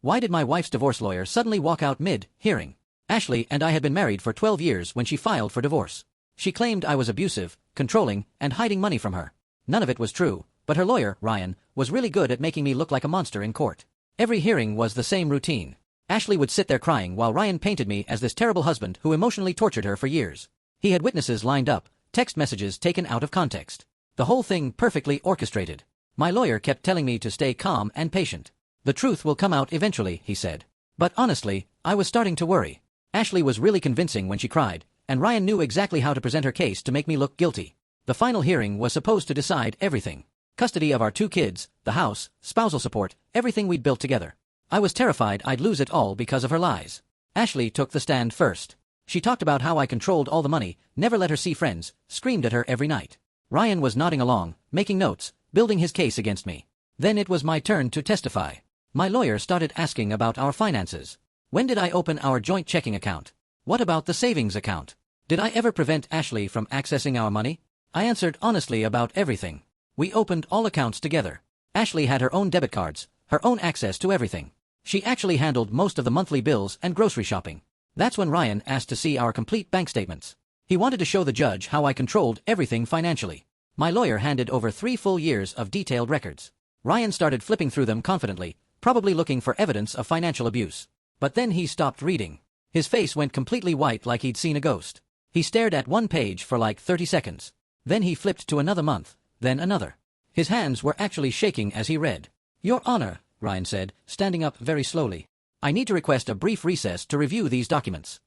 Why did my wife's divorce lawyer suddenly walk out mid-hearing? Ashley and I had been married for 12 years when she filed for divorce. She claimed I was abusive, controlling, and hiding money from her. None of it was true, but her lawyer, Ryan, was really good at making me look like a monster in court. Every hearing was the same routine. Ashley would sit there crying while Ryan painted me as this terrible husband who emotionally tortured her for years. He had witnesses lined up, text messages taken out of context. The whole thing perfectly orchestrated. My lawyer kept telling me to stay calm and patient. The truth will come out eventually, he said. But honestly, I was starting to worry. Ashley was really convincing when she cried, and Ryan knew exactly how to present her case to make me look guilty. The final hearing was supposed to decide everything. Custody of our 2 kids, the house, spousal support, everything we'd built together. I was terrified I'd lose it all because of her lies. Ashley took the stand first. She talked about how I controlled all the money, never let her see friends, screamed at her every night. Ryan was nodding along, making notes, building his case against me. Then it was my turn to testify. My lawyer started asking about our finances. When did I open our joint checking account? What about the savings account? Did I ever prevent Ashley from accessing our money? I answered honestly about everything. We opened all accounts together. Ashley had her own debit cards, her own access to everything. She actually handled most of the monthly bills and grocery shopping. That's when Ryan asked to see our complete bank statements. He wanted to show the judge how I controlled everything financially. My lawyer handed over 3 full years of detailed records. Ryan started flipping through them confidently, probably looking for evidence of financial abuse. But then he stopped reading. His face went completely white like he'd seen a ghost. He stared at one page for like 30 seconds. Then he flipped to another month, then another. His hands were actually shaking as he read. "Your Honor," Ryan said, standing up very slowly. "I need to request a brief recess to review these documents."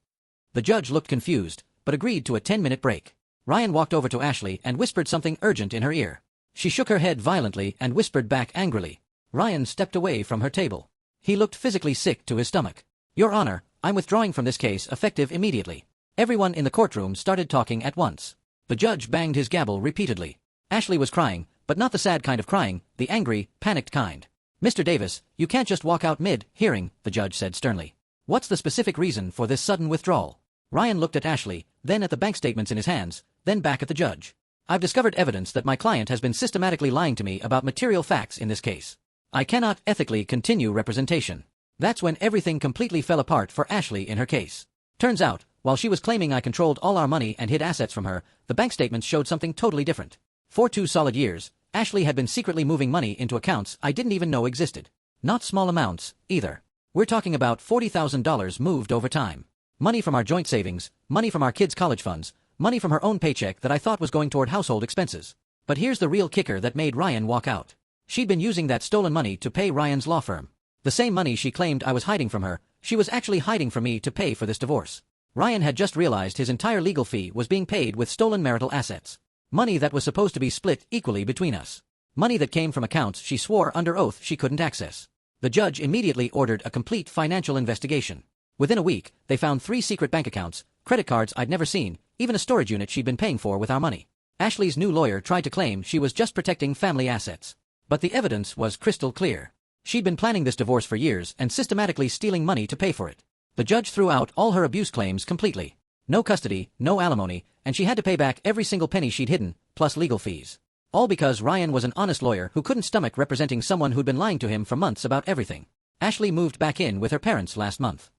The judge looked confused, but agreed to a 10-minute break. Ryan walked over to Ashley and whispered something urgent in her ear. She shook her head violently and whispered back angrily. Ryan stepped away from her table. He looked physically sick to his stomach. "Your Honor, I'm withdrawing from this case effective immediately." Everyone in the courtroom started talking at once. The judge banged his gavel repeatedly. Ashley was crying, but not the sad kind of crying, the angry, panicked kind. "Mr. Davis, you can't just walk out mid-hearing," the judge said sternly. "What's the specific reason for this sudden withdrawal?" Ryan looked at Ashley, then at the bank statements in his hands, then back at the judge. "I've discovered evidence that my client has been systematically lying to me about material facts in this case. I cannot ethically continue representation." That's when everything completely fell apart for Ashley in her case. Turns out, while she was claiming I controlled all our money and hid assets from her, the bank statements showed something totally different. For 2 solid years, Ashley had been secretly moving money into accounts I didn't even know existed. Not small amounts, either. We're talking about $40,000 moved over time. Money from our joint savings, money from our kids' college funds, money from her own paycheck that I thought was going toward household expenses. But here's the real kicker that made Ryan walk out. She'd been using that stolen money to pay Ryan's law firm. The same money she claimed I was hiding from her, she was actually hiding from me to pay for this divorce. Ryan had just realized his entire legal fee was being paid with stolen marital assets. Money that was supposed to be split equally between us. Money that came from accounts she swore under oath she couldn't access. The judge immediately ordered a complete financial investigation. Within a week, they found 3 secret bank accounts, credit cards I'd never seen, even a storage unit she'd been paying for with our money. Ashley's new lawyer tried to claim she was just protecting family assets. But the evidence was crystal clear. She'd been planning this divorce for years and systematically stealing money to pay for it. The judge threw out all her abuse claims completely. No custody, no alimony, and she had to pay back every single penny she'd hidden, plus legal fees. All because Ryan was an honest lawyer who couldn't stomach representing someone who'd been lying to him for months about everything. Ashley moved back in with her parents last month.